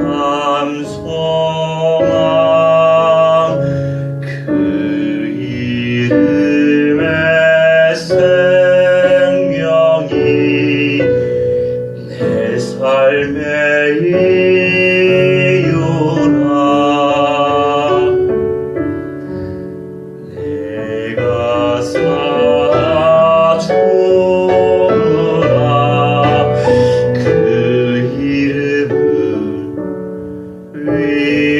참 소망 그 이름의 생명이 내 삶의 이유라. 내가 사주라 그 이름을 위하여.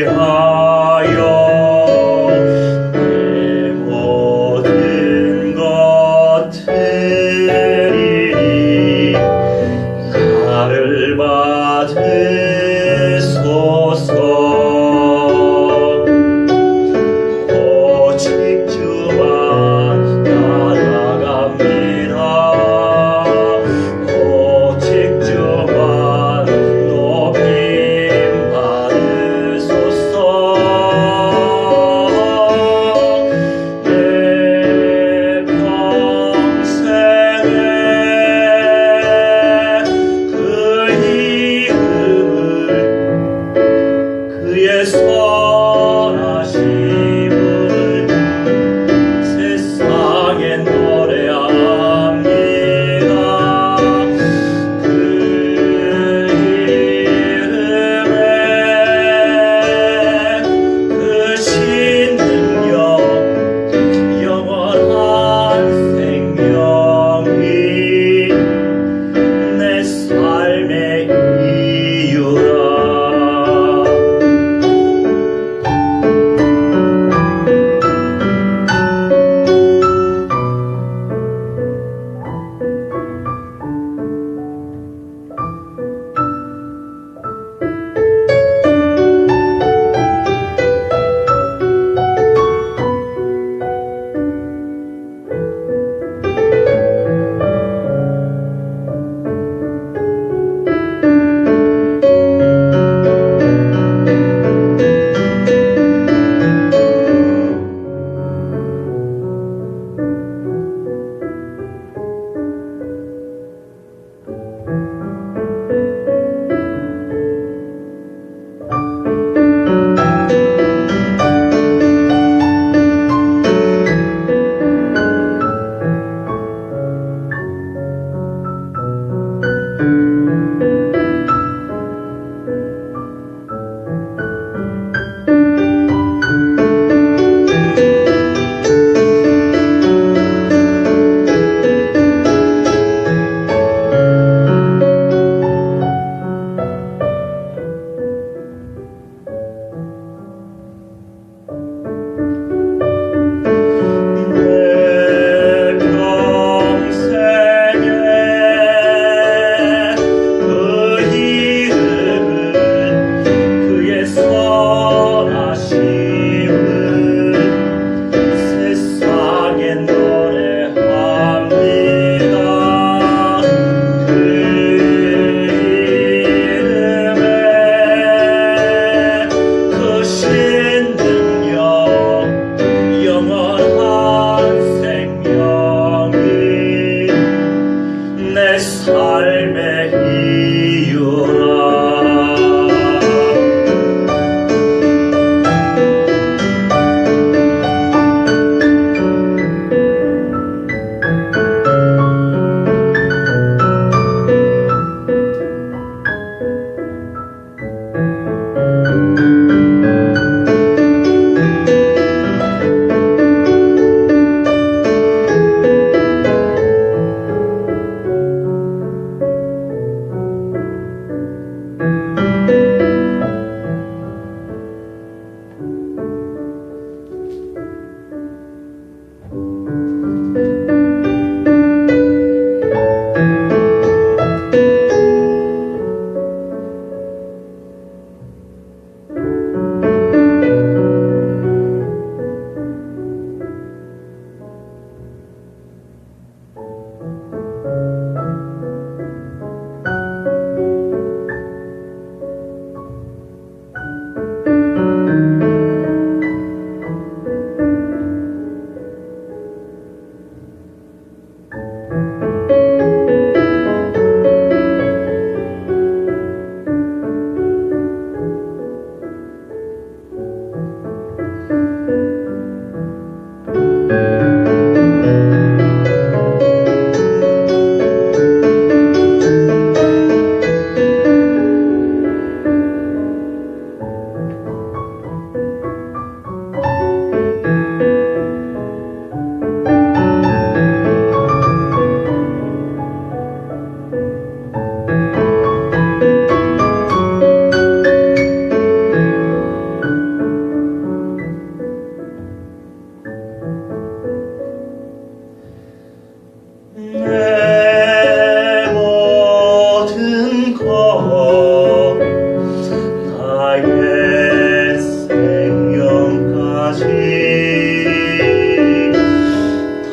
나의 생명까지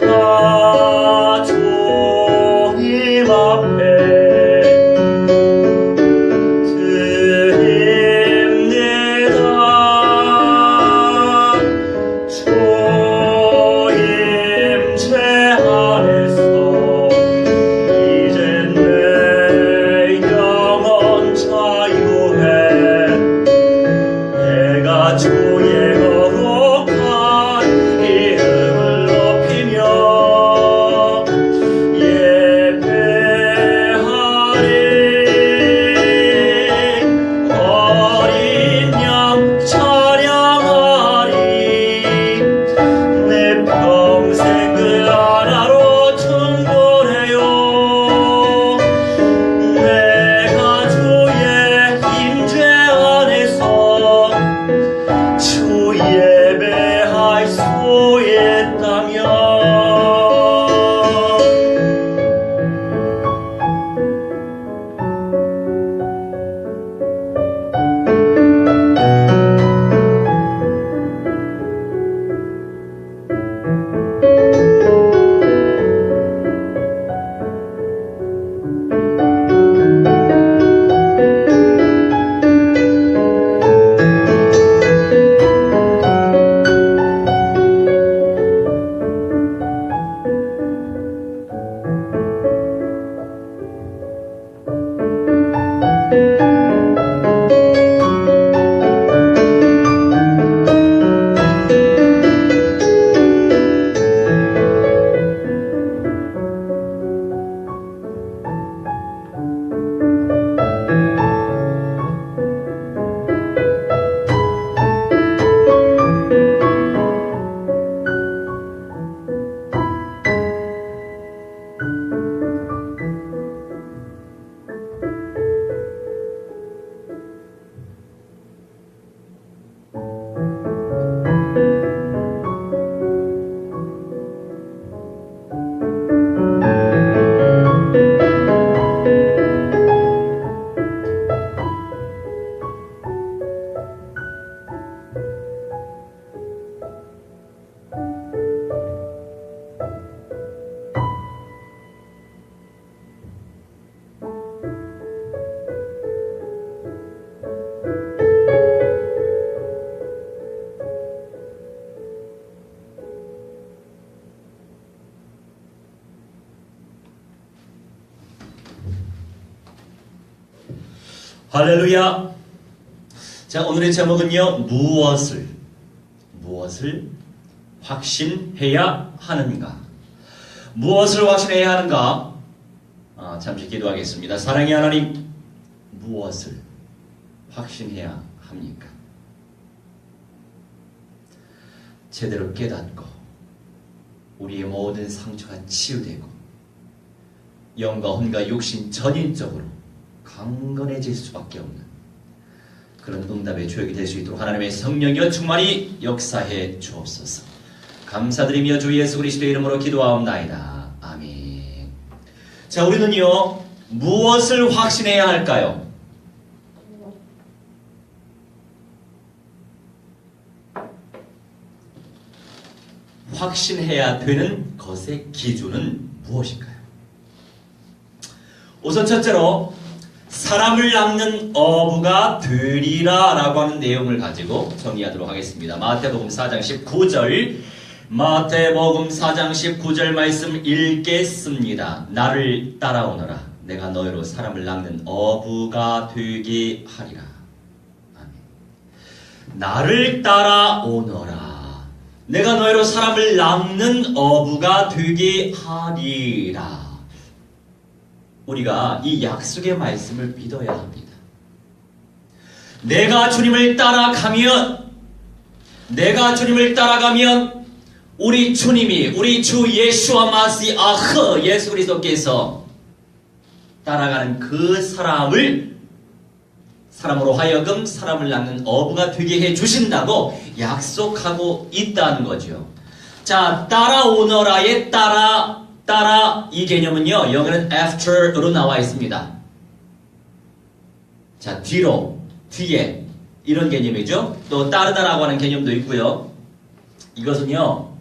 다 주님 앞에 드립니다. 주님 제 안에서 이젠 내 영혼 자유해. 내가 주의 거룩한 이름을 높이며 예배하리. 어린 양 찬양하리. 내 평생 그 하나로 충분해요. 내가 주의 임재 안에서 주 예배할 수 있다면 할렐루야. 자, 오늘의 제목은요, 무엇을 확신해야 하는가? 무엇을 확신해야 하는가? 잠시 기도하겠습니다. 사랑의 하나님, 무엇을 확신해야 합니까? 제대로 깨닫고 우리의 모든 상처가 치유되고 영과 혼과 육신 전인적으로 강건해질 수밖에 없는 그런 응답의 주역이 될 수 있도록 하나님의 성령이여 충만히 역사해 주옵소서. 감사드리며 주 예수 그리스도의 이름으로 기도하옵나이다. 아멘. 자, 우리는요, 무엇을 확신해야 할까요? 확신해야 되는 것의 기준은 무엇일까요? 우선 첫째로 사람을 낚는 어부가 되리라 라고 하는 내용을 가지고 정리하도록 하겠습니다. 마태복음 4장 19절 마태복음 4장 19절 말씀 읽겠습니다. 나를 따라오너라. 내가 너희로 사람을 낚는 어부가 되게 하리라. 아멘. 나를 따라오너라. 내가 너희로 사람을 낚는 어부가 되게 하리라. 우리가 이 약속의 말씀을 믿어야 합니다. 내가 주님을 따라가면 우리 주님이, 우리 주 예수와 마시아흐 예수 그리스도께서 따라가는 그 사람으로 하여금 사람을 낚는 어부가 되게 해 주신다고 약속하고 있다는 거죠. 자, 따라오너라의 따라 이 개념은요, 영어는 after로 나와 있습니다. 자, 뒤에 이런 개념이죠. 또 따르다라고 하는 개념도 있고요. 이것은요,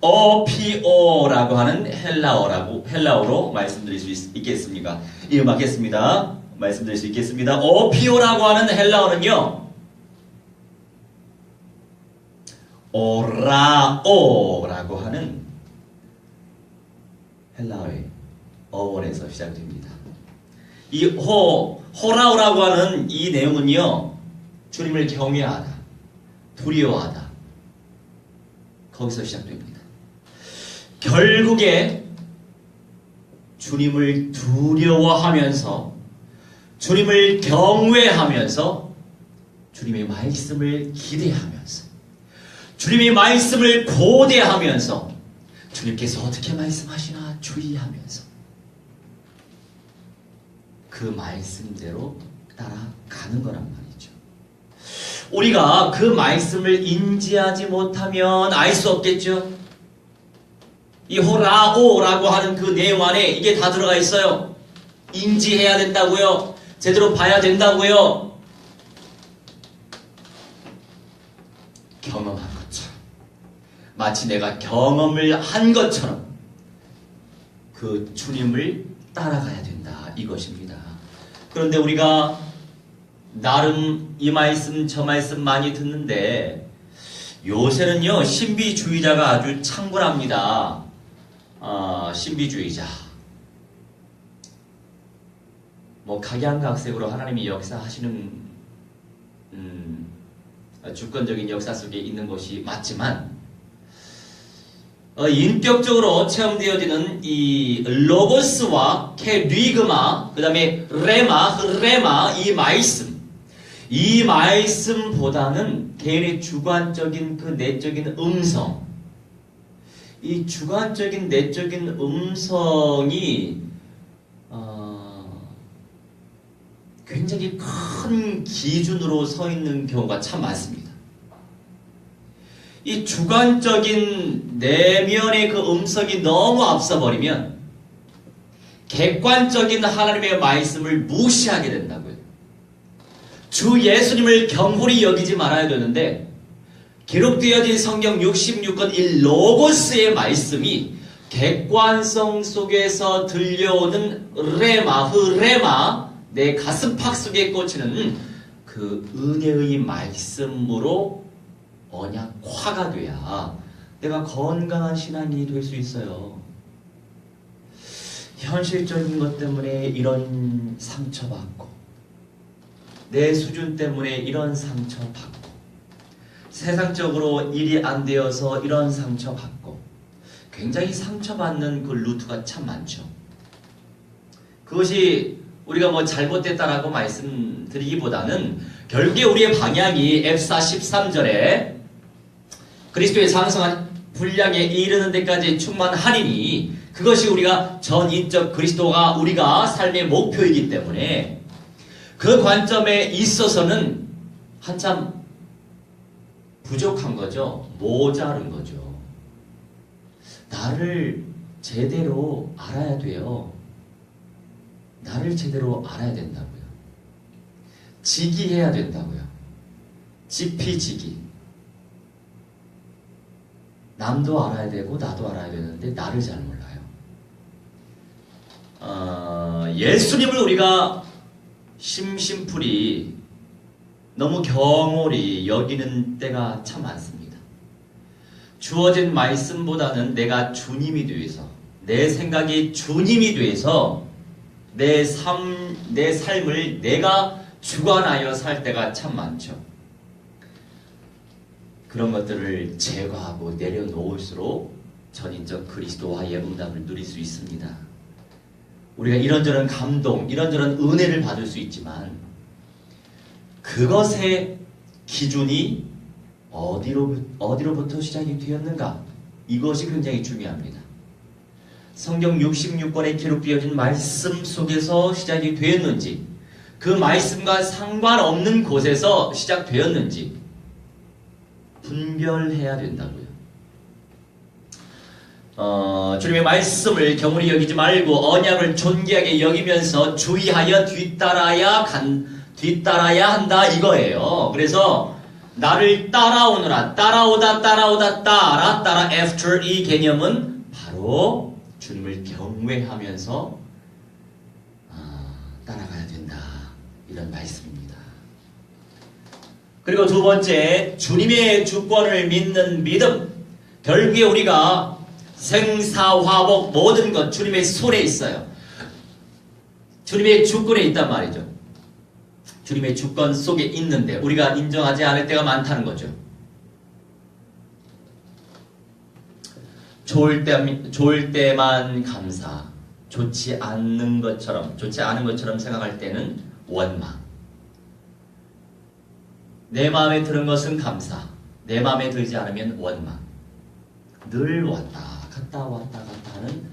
어피오라고 하는 헬라어로 말씀드릴 수 있겠습니까? 예, 맞겠습니다. 말씀드릴 수 있겠습니다. 어피오라고 하는 헬라어는요, 오라오라고 하는 헬라어의 어원에서 시작됩니다. 이 호라오라고 하는 이 내용은요, 주님을 경외하다, 두려워하다, 거기서 시작됩니다. 결국에 주님을 두려워하면서, 주님을 경외하면서, 주님의 말씀을 기대하면서, 주님의 말씀을 고대하면서, 주님께서 어떻게 말씀하시나 주의하면서 그 말씀대로 따라가는 거란 말이죠. 우리가 그 말씀을 인지하지 못하면 알 수 없겠죠. 이 호라오라고 하는 그 내용 안에 이게 다 들어가 있어요. 인지해야 된다고요. 제대로 봐야 된다고요. 경험한 것처럼, 마치 내가 경험을 한 것처럼 그 주님을 따라가야 된다, 이것입니다. 그런데 우리가 나름 이 말씀 저 말씀 많이 듣는데 요새는요, 신비주의자가 아주 창궐합니다. 신비주의자, 뭐 각양각색으로 하나님이 역사하시는 주권적인 역사 속에 있는 것이 맞지만, 인격적으로 체험되어지는 이 로고스와 케리그마, 그 다음에 레마, 이 말씀보다는 개인의 주관적인 그 내적인 음성, 이 주관적인 내적인 음성이 굉장히 큰 기준으로 서 있는 경우가 참 많습니다. 이 주관적인 내면의 그 음성이 너무 앞서버리면 객관적인 하나님의 말씀을 무시하게 된다고요. 주 예수님을 경홀히 여기지 말아야 되는데, 기록되어진 성경 66권 이 로고스의 말씀이 객관성 속에서 들려오는 레마, 내 가슴팍 속에 꽂히는 그 은혜의 말씀으로 언약화가 돼야 내가 건강한 신앙인이 될 수 있어요. 현실적인 것 때문에 이런 상처받고, 내 수준 때문에 이런 상처받고, 세상적으로 일이 안 되어서 이런 상처받고, 굉장히 상처받는 그 루트가 참 많죠. 그것이 우리가 뭐 잘못됐다라고 말씀드리기보다는 결국에 우리의 방향이 F사 13절에 그리스도의 상승한 분량에 이르는 데까지 충만하리니, 그것이 우리가 전인적 그리스도가 우리가 삶의 목표이기 때문에 그 관점에 있어서는 한참 부족한 거죠. 모자른 거죠. 나를 제대로 알아야 돼요. 나를 제대로 알아야 된다고요. 직이해야 된다고요. 지피지기. 남도 알아야 되고 나도 알아야 되는데 나를 잘 몰라요. 예수님을 우리가 심심풀이 너무 경홀히 여기는 때가 참 많습니다. 주어진 말씀보다는 내가 주님이 돼서, 내 생각이 주님이 돼서 내 삶을 내가 주관하여 살 때가 참 많죠. 그런 것들을 제거하고 내려놓을수록 전인적 그리스도와의 응답을 누릴 수 있습니다. 우리가 이런저런 감동, 이런저런 은혜를 받을 수 있지만 그것의 기준이 어디로부터 시작이 되었는가? 이것이 굉장히 중요합니다. 성경 66권에 기록되어진 말씀 속에서 시작이 되었는지, 그 말씀과 상관없는 곳에서 시작되었는지 분별해야 된다고요. 주님의 말씀을 경홀히 여기지 말고 언약을 존귀하게 여기면서 주의하여 뒤따라야 한다 이거예요. 그래서 나를 따라오느라, 따라오다 따라 after 이 개념은 바로 주님을 경외하면서 따라가야 된다 이런 말씀입니다. 그리고 두 번째, 주님의 주권을 믿는 믿음. 결국에 우리가 생사화복 모든 것 주님의 손에 있어요. 주님의 주권에 있단 말이죠. 주님의 주권 속에 있는데 우리가 인정하지 않을 때가 많다는 거죠. 좋을 때만 감사, 좋지 않은 것처럼 생각할 때는 원망. 내 마음에 드는 것은 감사, 내 마음에 들지 않으면 원망. 늘 왔다 갔다 하는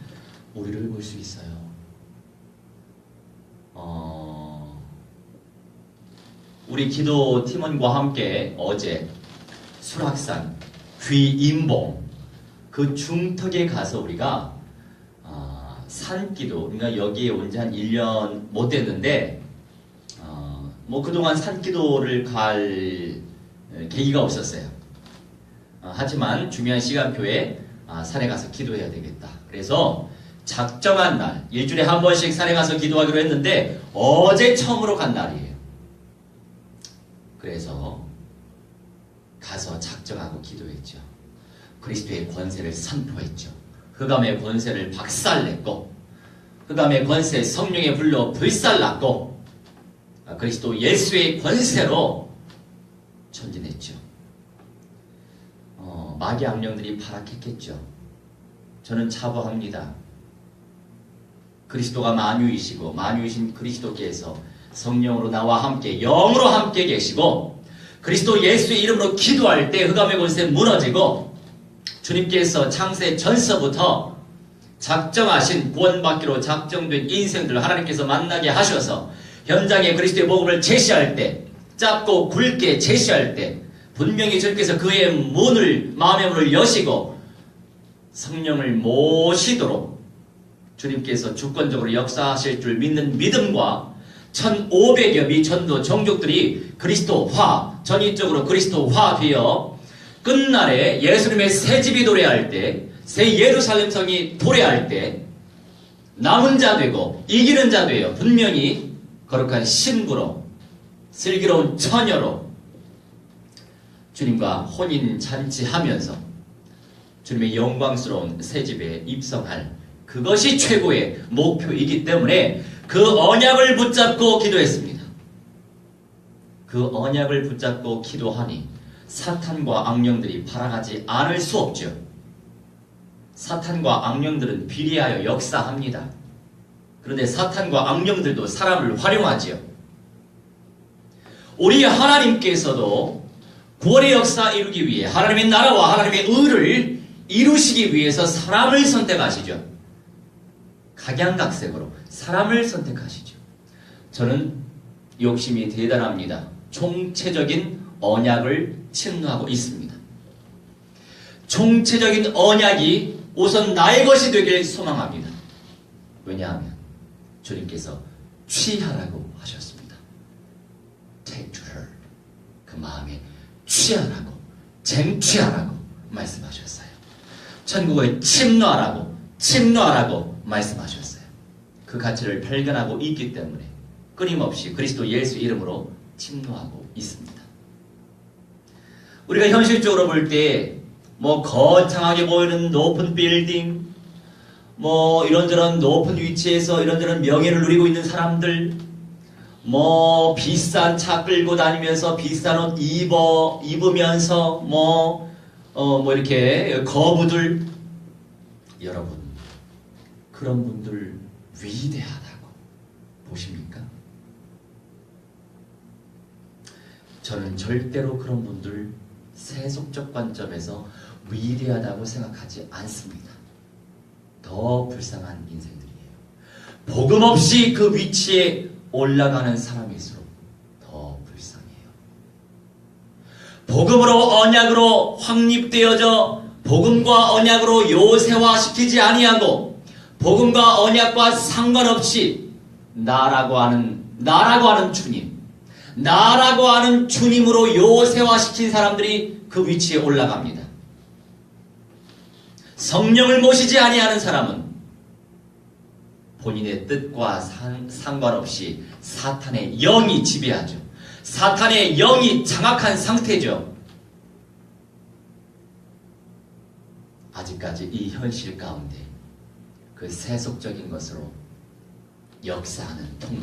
우리를 볼 수 있어요. 우리 기도 팀원과 함께 어제 수락산 귀인봉 그 중턱에 가서 우리가 산기도, 그러니까 여기에 온 지 한 1년 못 됐는데 뭐 그동안 산기도를 갈 계기가 없었어요. 하지만 중요한 시간표에 산에 가서 기도해야 되겠다. 그래서 작정한 날, 일주일에 한 번씩 산에 가서 기도하기로 했는데 어제 처음으로 간 날이에요. 그래서 가서 작정하고 기도했죠. 그리스도의 권세를 선포했죠. 흑암의 권세를 박살냈고 흑암의 권세 성령의 불로 불살났고 그리스도 예수의 권세로 전진했죠. 마귀 악령들이 파락했겠죠. 저는 자부합니다. 그리스도가 만유이시고 만유이신 그리스도께서 성령으로 나와 함께 영으로 함께 계시고 그리스도 예수의 이름으로 기도할 때 흑암의 권세 무너지고 주님께서 창세 전서부터 작정하신 구원받기로 작정된 인생들을 하나님께서 만나게 하셔서 현장에 그리스도의 복음을 제시할 때 짧고 굵게 제시할 때 분명히 주님께서 그의 문을 마음의 문을 여시고 성령을 모시도록 주님께서 주권적으로 역사하실 줄 믿는 믿음과 1500여 미천도 종족들이 그리스도화, 전인적으로 그리스도화 되어 끝날에 예수님의 새 집이 도래할 때, 새 예루살렘 성이 도래할 때 남은 자 되고 이기는 자 되어 분명히 거룩한 신부로 슬기로운 처녀로 주님과 혼인 잔치하면서 주님의 영광스러운 새 집에 입성할 그것이 최고의 목표이기 때문에 그 언약을 붙잡고 기도했습니다. 그 언약을 붙잡고 기도하니 사탄과 악령들이 발악하지 않을 수 없죠. 사탄과 악령들은 비례하여 역사합니다. 그런데 사탄과 악령들도 사람을 활용하지요. 우리 하나님께서도 구원의 역사 이루기 위해 하나님의 나라와 하나님의 의를 이루시기 위해서 사람을 선택하시죠. 각양각색으로 사람을 선택하시죠. 저는 욕심이 대단합니다. 총체적인 언약을 침노하고 있습니다. 총체적인 언약이 우선 나의 것이 되길 소망합니다. 왜냐하면 주님께서 취하라고 하셨습니다. Take to her. 그 마음에 취하라고, 쟁취하라고 말씀하셨어요. 천국을 침노하라고 말씀하셨어요. 그 가치를 발견하고 있기 때문에 끊임없이 그리스도 예수 이름으로 침노하고 있습니다. 우리가 현실적으로 볼 때 뭐 거창하게 보이는 높은 빌딩, 뭐 이런저런 높은 위치에서 이런저런 명예를 누리고 있는 사람들, 뭐 비싼 차 끌고 다니면서 비싼 옷 입으면서 뭐 이렇게 거부들, 여러분 그런 분들 위대하다고 보십니까? 저는 절대로 그런 분들 세속적 관점에서 위대하다고 생각하지 않습니다. 더 불쌍한 인생들이에요. 복음 없이 그 위치에 올라가는 사람일수록 더 불쌍해요. 복음으로 언약으로 확립되어져 복음과 언약으로 요새화시키지 아니하고 복음과 언약과 상관없이 나라고 하는 주님, 나라고 하는 주님으로 요새화시킨 사람들이 그 위치에 올라갑니다. 성령을 모시지 아니하는 사람은 본인의 뜻과 상관없이 사탄의 영이 지배하죠. 사탄의 영이 장악한 상태죠. 아직까지 이 현실 가운데 그 세속적인 것으로 역사하는 통로,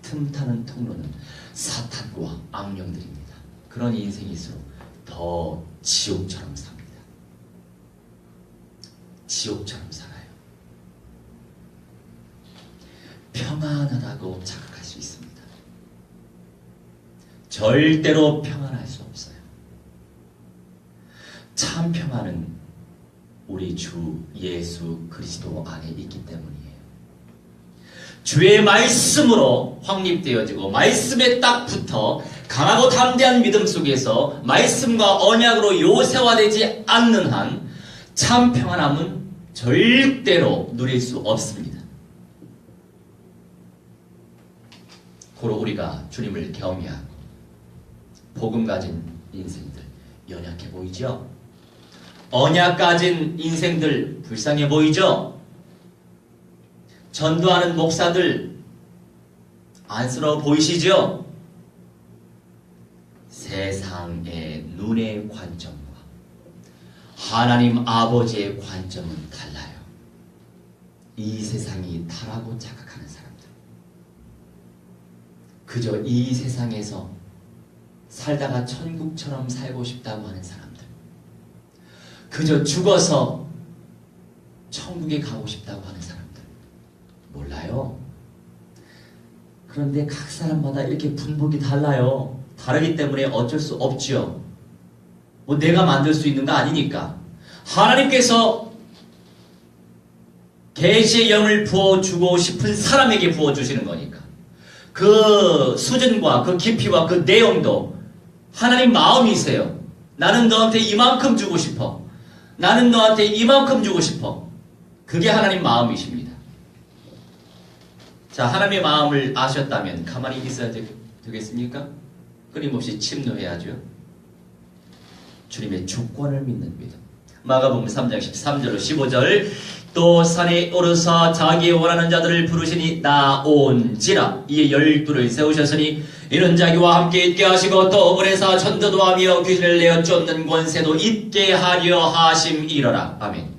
틈타는 통로는 사탄과 악령들입니다. 그런 인생일수록 더 지옥처럼 삽니다. 지옥처럼 살아요. 평안하다고 착각할 수 있습니다. 절대로 평안할 수 없어요. 참 평안은 우리 주 예수 그리스도 안에 있기 때문이에요. 주의 말씀으로 확립되어지고 말씀에 딱 붙어 강하고 담대한 믿음 속에서 말씀과 언약으로 요새화되지 않는 한 참 평안함은 절대로 누릴 수 없습니다. 고로 우리가 주님을 경외하고 복음 가진 인생들 연약해 보이죠? 언약 가진 인생들 불쌍해 보이죠? 전도하는 목사들 안쓰러워 보이시죠? 세상의 눈의 관점과 하나님 아버지의 관점은 달라요. 이 세상이 다라고 착각하는 사람들, 그저 이 세상에서 살다가 천국처럼 살고 싶다고 하는 사람들, 그저 죽어서 천국에 가고 싶다고 하는 사람들 몰라요. 그런데 각 사람마다 이렇게 분복이 달라요. 다르기 때문에 어쩔 수 없지요. 뭐 내가 만들 수 있는 거 아니니까. 하나님께서 계시의 영을 부어주고 싶은 사람에게 부어주시는 거니까. 그 수준과 그 깊이와 그 내용도 하나님 마음이세요. 나는 너한테 이만큼 주고 싶어. 나는 너한테 이만큼 주고 싶어. 그게 하나님 마음이십니다. 자, 하나님의 마음을 아셨다면 가만히 있어야 되겠습니까? 끊임없이 침노해야죠. 주님의 주권을 믿는 믿음. 마가복음 3장 13절로 15절. 또 산에 오르사 자기의 원하는 자들을 부르시니 나온지라. 이에 12를 세우셨으니 이는 자기와 함께 있게 하시고 또 물에서 전도도 하며 귀신을 내어 쫓는 권세도 있게 하려 하심이러라. 아멘.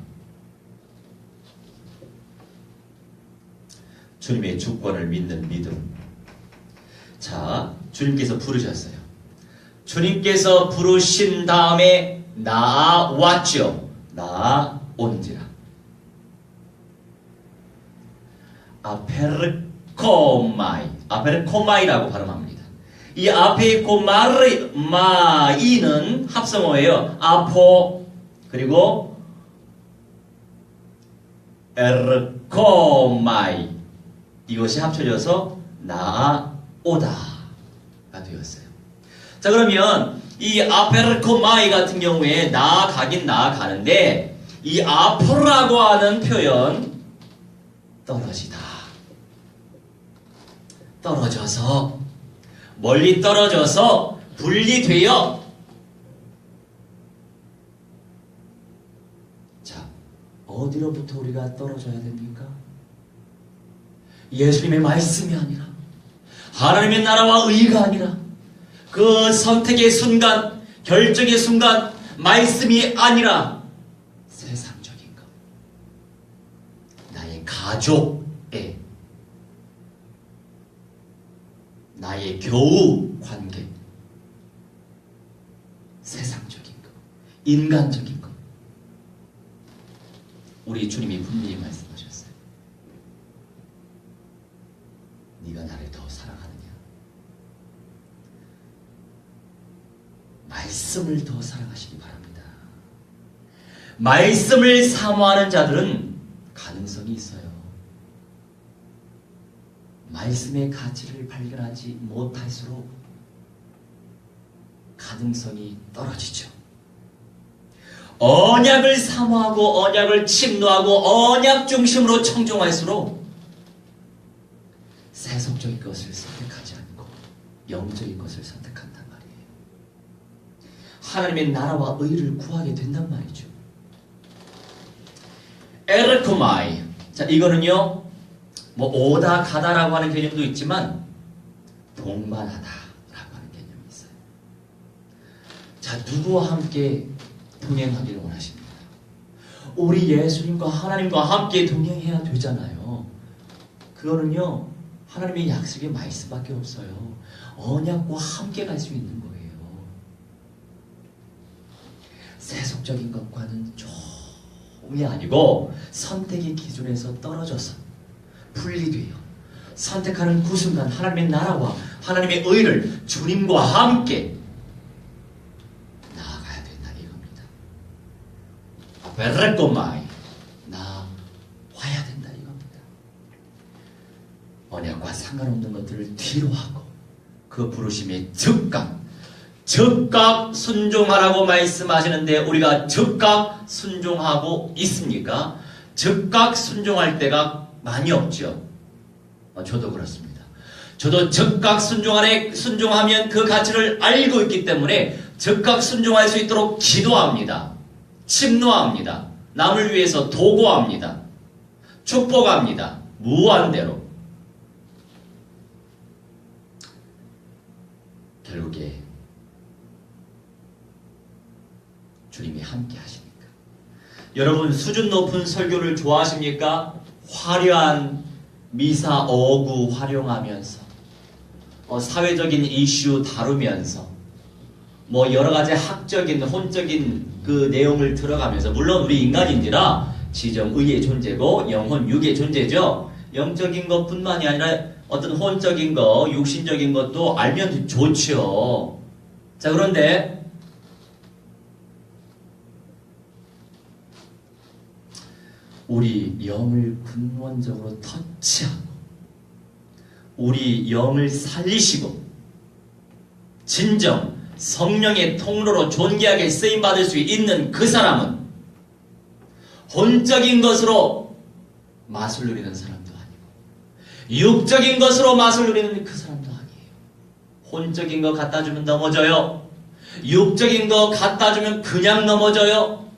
주님의 주권을 믿는 믿음. 자, 주님께서 부르셨어요. 주님께서 부르신 다음에 나아왔죠. 나아온지라. 아페르코마이라고 발음합니다. 이 아페코마이는 합성어예요. 아포 그리고 에르코마이, 이것이 합쳐져서 나아오다가 되었어요. 자, 그러면 이 아페르코마이 같은 경우에 나아가긴 나아가는데 이 아포라고 하는 표현 떨어지다. 떨어져서, 멀리 떨어져서 분리되어. 자, 어디로부터 우리가 떨어져야 됩니까? 예수님의 말씀이 아니라, 하나님의 나라와 의가 아니라, 그 선택의 순간, 결정의 순간, 말씀이 아니라 세상적인 것, 나의 가족의, 나의 교우 관계, 세상적인 것, 인간적인 것. 우리 주님이 분명히 말씀하셨어요. 네가 나를 더 사랑하느냐? 말씀을 더 사랑하시기 바랍니다. 말씀을 사모하는 자들은 가능성이 있어요. 말씀의 가치를 발견하지 못할수록 가능성이 떨어지죠. 언약을 사모하고 언약을 침노하고 언약 중심으로 청종할수록 세속적인 것을 선택하지 않고 영적인 것을 하나님의 나라와 의를 구하게 된단 말이죠. 에르코마이. 자, 이거는요, 뭐 오다 가다라고 하는 개념도 있지만 동반하다라고 하는 개념이 있어요. 자, 누구와 함께 동행하기를 원하십니까? 우리 예수님과 하나님과 함께 동행해야 되잖아요. 그거는요, 하나님의 약속의 말씀밖에 없어요. 언약과 함께 갈 수 있는 거예요. 세속적인 것과는 조금이 아니고 선택의 기준에서 떨어져서 분리돼요. 선택하는 그 순간 하나님의 나라와 하나님의 의를 주님과 함께 나아가야 된다 이겁니다. 베레꼬마이 나와야 된다 이겁니다. 언약과 상관없는 것들을 뒤로 하고 그 부르심에 즉각 순종하라고 말씀하시는데 우리가 즉각 순종하고 있습니까? 즉각 순종할 때가 많이 없죠. 저도 그렇습니다. 저도 즉각 순종하면 그 가치를 알고 있기 때문에 즉각 순종할 수 있도록 기도합니다. 침노합니다. 남을 위해서 도구합니다. 축복합니다. 무한대로. 결국에 주님이 함께 하시니까. 여러분 수준 높은 설교를 좋아하십니까? 화려한 미사 어구 활용하면서 사회적인 이슈 다루면서 뭐 여러가지 학적인 혼적인 그 내용을 들어가면서 물론 우리 인간인지라 지정 의의 존재고 영혼 육의 존재죠. 영적인 것뿐만이 아니라 어떤 혼적인 거 육신적인 것도 알면 좋죠. 자, 그런데 우리 영을 근원적으로 터치하고 우리 영을 살리시고 진정 성령의 통로로 존귀하게 쓰임받을 수 있는 그 사람은 혼적인 것으로 맛을 누리는 사람도 아니고 육적인 것으로 맛을 누리는 그 사람도 아니에요. 혼적인 거 갖다 주면 넘어져요. 육적인 거 갖다 주면 그냥 넘어져요.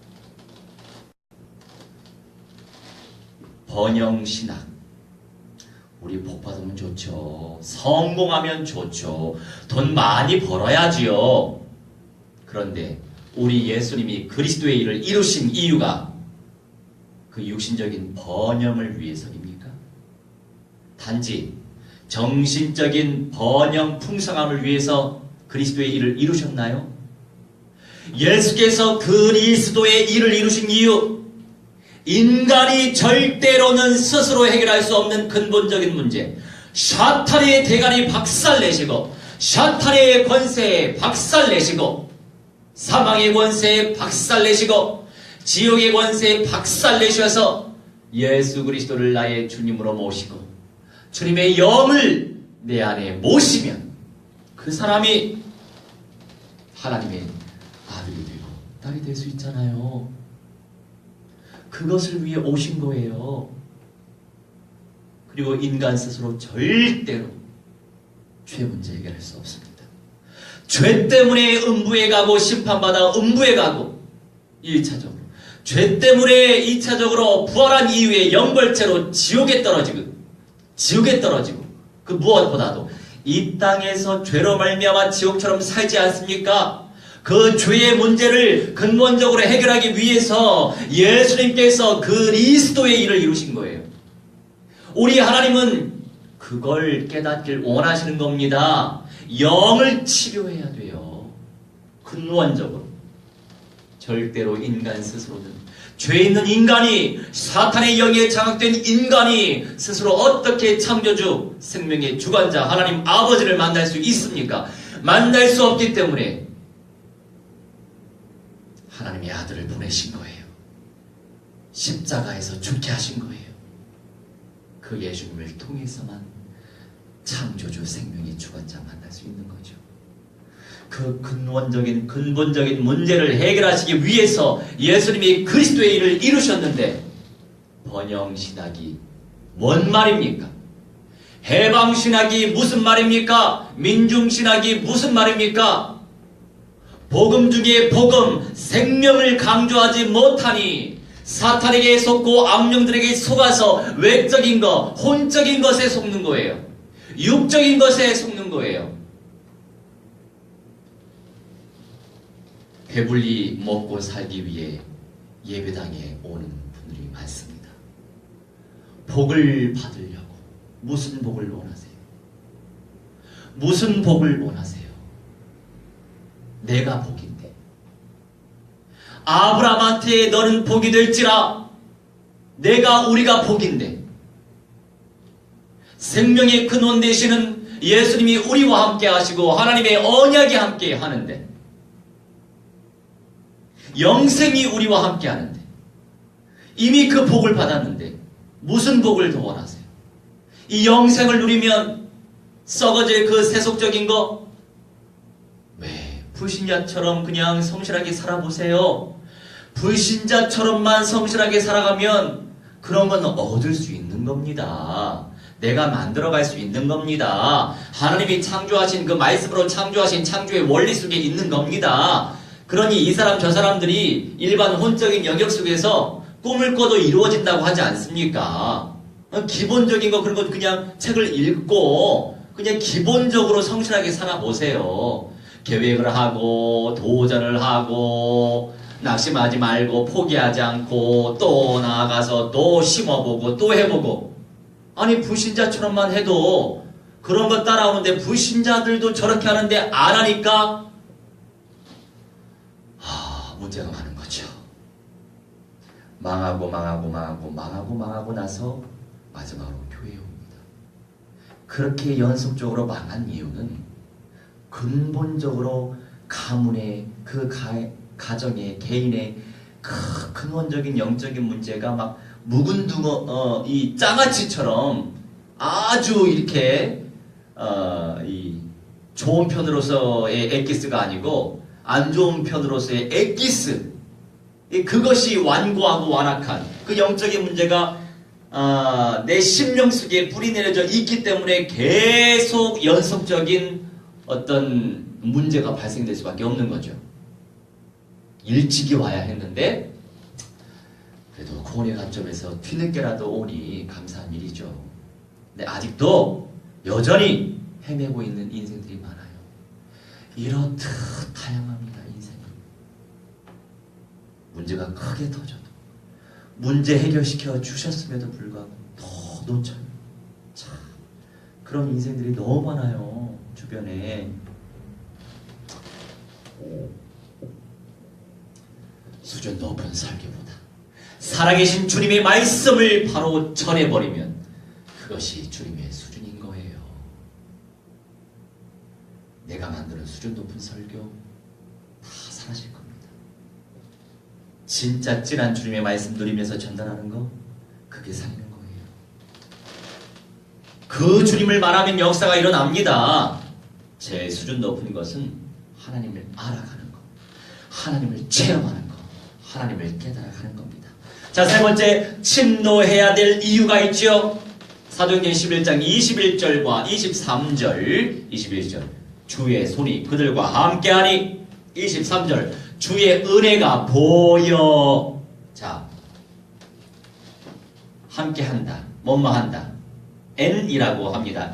번영신학. 우리 복받으면 좋죠. 성공하면 좋죠. 돈 많이 벌어야지요. 그런데 우리 예수님이 그리스도의 일을 이루신 이유가 그 육신적인 번영을 위해서입니까? 단지 정신적인 번영 풍성함을 위해서 그리스도의 일을 이루셨나요? 예수께서 그리스도의 일을 이루신 이유, 인간이 절대로는 스스로 해결할 수 없는 근본적인 문제, 샤타리의 대가리 박살내시고 샤타리의 권세에 박살내시고 사망의 권세에 박살내시고 지옥의 권세에 박살내셔서 예수 그리스도를 나의 주님으로 모시고 주님의 영을 내 안에 모시면 그 사람이 하나님의 아들이 되고 딸이 될 수 있잖아요. 그것을 위해 오신 거예요. 그리고 인간 스스로 절대로 죄 문제 해결할 수 없습니다. 죄 때문에 음부에 가고 심판받아 음부에 가고 1차적으로 죄 때문에 2차적으로 부활한 이후에 영벌체로 지옥에 떨어지고 그 무엇보다도 이 땅에서 죄로 말미암아 지옥처럼 살지 않습니까? 그 죄의 문제를 근본적으로 해결하기 위해서 예수님께서 그리스도의 일을 이루신 거예요. 우리 하나님은 그걸 깨닫길 원하시는 겁니다. 영을 치료해야 돼요. 근원적으로. 절대로 인간 스스로는 죄 있는 인간이 사탄의 영에 장악된 인간이 스스로 어떻게 창조주 생명의 주관자 하나님 아버지를 만날 수 있습니까? 만날 수 없기 때문에 하나님의 아들을 보내신 거예요. 십자가에서 죽게 하신 거예요. 그 예수님을 통해서만 창조주 생명의 주관자 만날 수 있는 거죠. 그 근본적인 문제를 해결하시기 위해서 예수님이 그리스도의 일을 이루셨는데 번영신학이 뭔 말입니까? 해방신학이 무슨 말입니까? 민중신학이 무슨 말입니까? 복음 중에 복음, 생명을 강조하지 못하니 사탄에게 속고 악령들에게 속아서 외적인 것, 혼적인 것에 속는 거예요. 육적인 것에 속는 거예요. 배불리 먹고 살기 위해 예배당에 오는 분들이 많습니다. 복을 받으려고. 무슨 복을 원하세요? 무슨 복을 원하세요? 내가 복인데. 아브라함한테 너는 복이 될지라. 우리가 복인데. 생명의 근원 되시는 예수님이 우리와 함께 하시고 하나님의 언약이 함께 하는데, 영생이 우리와 함께 하는데, 이미 그 복을 받았는데 무슨 복을 더 원하세요? 이 영생을 누리면 썩어질 그 세속적인 거, 왜 불신자처럼 그냥 성실하게 살아보세요. 불신자처럼만 성실하게 살아가면 그런 건 얻을 수 있는 겁니다. 내가 만들어갈 수 있는 겁니다. 하나님이 창조하신 그 말씀으로 창조하신 창조의 원리 속에 있는 겁니다. 그러니 이 사람 저 사람들이 일반 혼적인 영역 속에서 꿈을 꿔도 이루어진다고 하지 않습니까? 기본적인 거 그런 거 그냥 책을 읽고 그냥 기본적으로 성실하게 살아보세요. 계획을 하고 도전을 하고 낙심하지 말고 포기하지 않고 또 나아가서 또 심어보고 또 해보고. 아니 불신자처럼만 해도 그런 거 따라오는데 불신자들도 저렇게 하는데 안 하니까 문제가 많은 거죠. 망하고 나서 마지막으로 교회에 옵니다. 그렇게 연속적으로 망한 이유는 근본적으로 가문의 그 가정의 개인의 그 근원적인 영적인 문제가 막 묵은 둥어 이 장아찌처럼 아주 이렇게 이 좋은 편으로서의 엑기스가 아니고 안 좋은 편으로서의 엑기스, 그것이 완고하고 완악한 그 영적인 문제가 내 심령 속에 뿌리 내려져 있기 때문에 계속 연속적인 어떤 문제가 발생될 수밖에 없는 거죠. 일찍이 와야 했는데 그래도 구원의 관점에서 뒤늦게라도 오니 감사한 일이죠. 근데 아직도 여전히 헤매고 있는 인생들이 많아요. 이렇듯 다양합니다. 인생은. 문제가 크게 터져도 문제 해결시켜 주셨음에도 불구하고 더 놓쳐요. 참, 그런 인생들이 너무 많아요. 주변에. 수준 높은 설교보다 살아계신 주님의 말씀을 바로 전해버리면 그것이 주님의 수준인 거예요. 내가 만드는 수준 높은 설교 다 사라질 겁니다. 진짜 찐한 주님의 말씀 누리면서 전달하는 거, 그게 살리는 거예요. 그 주님을 말하면 역사가 일어납니다. 제 수준 높은 것은 하나님을 알아가는 거, 하나님을 체험하는 거, 하나님을 깨달아가는 겁니다. 자, 세 번째, 침노해야 될 이유가 있죠. 사도행전 11장 21절과 23절, 21절 주의 손이 그들과 함께하니, 23절 주의 은혜가 보여. 자, 함께한다, 뭐뭐한다, N이라고 합니다.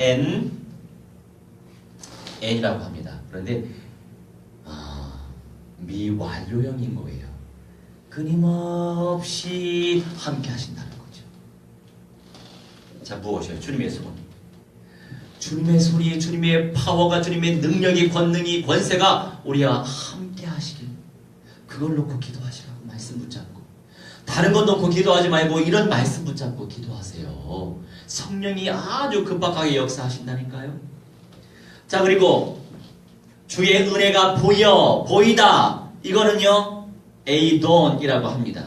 N이라고 합니다. 그런데 미완료형인 거예요. 끊임없이 함께 하신다는 거죠. 자, 무엇이에요? 주님의 손. 주님의 손이, 주님의 파워가, 주님의 능력이, 권능이, 권세가 우리와 함께 하시길, 그걸 놓고 기도하시라고 말씀 붙잡고, 다른 것 놓고 기도하지 말고 이런 말씀 붙잡고 기도하세요. 성령이 아주 급박하게 역사하신다니까요. 자, 그리고 주의 은혜가 보이다. 이거는요, 에이돈이라고 합니다.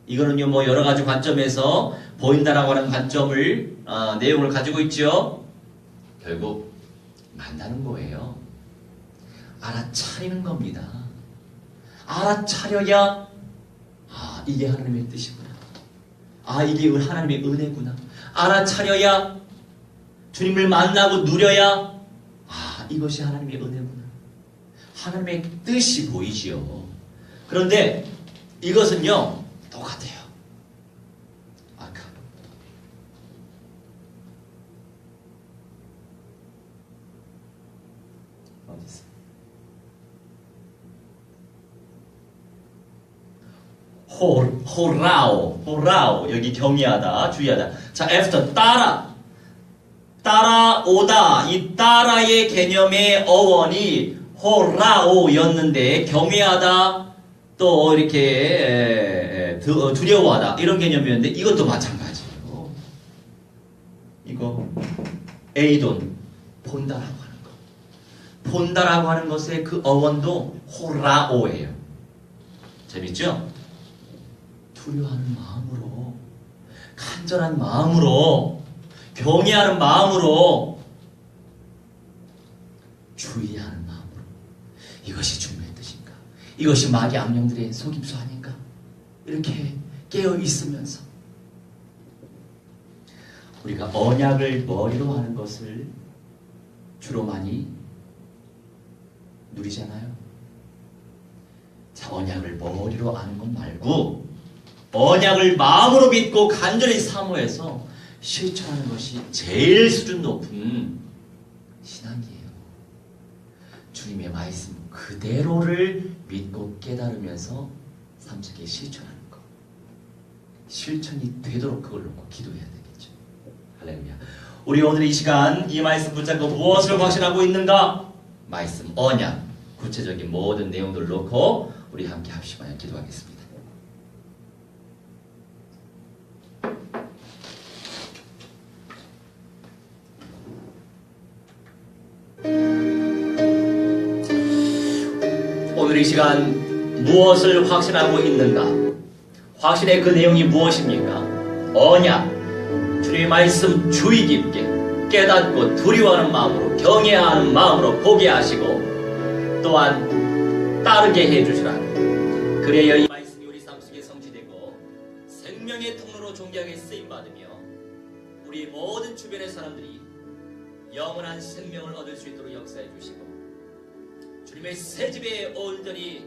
이거는요, 뭐 여러 가지 관점에서 보인다라고 하는 관점을 내용을 가지고 있죠. 결국 만나는 거예요. 알아차리는 겁니다. 알아차려야 이게 하나님의 뜻이구나. 이게 하나님의 은혜구나. 알아차려야, 주님을 만나고 누려야 이것이 하나님의 은혜구나. 하나님의 뜻이 보이지요. 그런데 이것은요 똑같아요. 아까 어디 있어? 호라오 여기 경외하다 주의하다. 자, after 따라오다. 이 따라의 개념의 어원이 호라오였는데 경외하다 또 이렇게 두려워하다 이런 개념이었는데 이것도 마찬가지예요. 이거 에이돈 본다라고 하는 거. 본다라고 하는 것의 그 어원도 호라오예요. 재밌죠? 두려워하는 마음으로, 간절한 마음으로, 경외하는 마음으로, 주의하는 마음으로. 이것이 중요한 뜻인가? 이것이 마귀 악령들의 속임수 아닌가? 이렇게 깨어 있으면서 우리가 언약을 머리로 하는 것을 주로 많이 누리잖아요. 자, 언약을 머리로 아는 것 말고 언약을 마음으로 믿고 간절히 사모해서 실천하는 것이 제일 수준 높은 신앙이에요. 주님의 말씀 그대로를 믿고 깨달으면서 삶 속에 실천하는 것. 실천이 되도록 그걸 놓고 기도해야 되겠죠. 할렐루야. 우리 오늘 이 시간 이 말씀 붙잡고 무엇을 확신하고 있는가? 말씀, 언약, 구체적인 모든 내용들을 놓고 우리 함께 합심하여 기도하겠습니다. 오늘 이 시간 무엇을 확신하고 있는가? 확신의 그 내용이 무엇입니까? 언약, 주님의 말씀 주의 깊게 깨닫고 두려워하는 마음으로 경외하는 마음으로 보게 하시고 또한 따르게 해주시라. 그래야 이 말씀이 우리 삶 속에 성취되고 생명의 통로로 존귀하게 쓰임받으며 우리 모든 주변의 사람들이 영원한 생명을 얻을 수 있도록 역사해 주시고 주님의 새집에 온전히